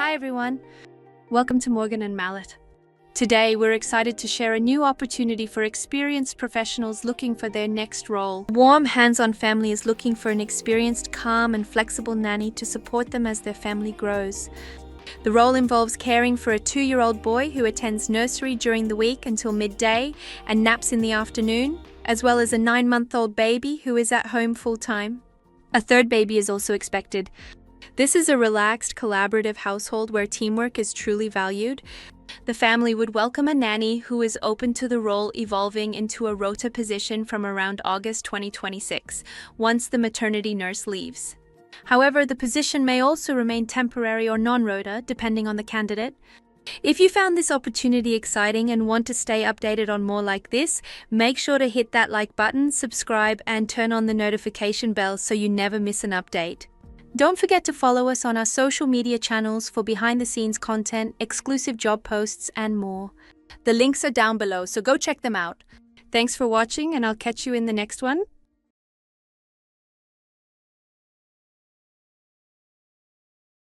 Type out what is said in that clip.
Hi everyone, welcome to Morgan and Mallet. Today we're excited to share a new opportunity for experienced professionals looking for their next role. A warm, hands-on family is looking for an experienced, calm and flexible nanny to support them as their family grows. The role involves caring for a 2-year-old boy who attends nursery during the week until midday and naps in the afternoon, as well as a 9-month-old baby who is at home full-time. A third baby is also expected. This is a relaxed, collaborative household where teamwork is truly valued. The family would welcome a nanny who is open to the role evolving into a rota position from around August 2026, once the maternity nurse leaves. However, the position may also remain temporary or non-rota, depending on the candidate. If you found this opportunity exciting and want to stay updated on more like this, make sure to hit that like button, subscribe, and turn on the notification bell so you never miss an update. Don't forget to follow us on our social media channels for behind-the-scenes content, exclusive job posts, and more. The links are down below, so go check them out. Thanks for watching, and I'll catch you in the next one.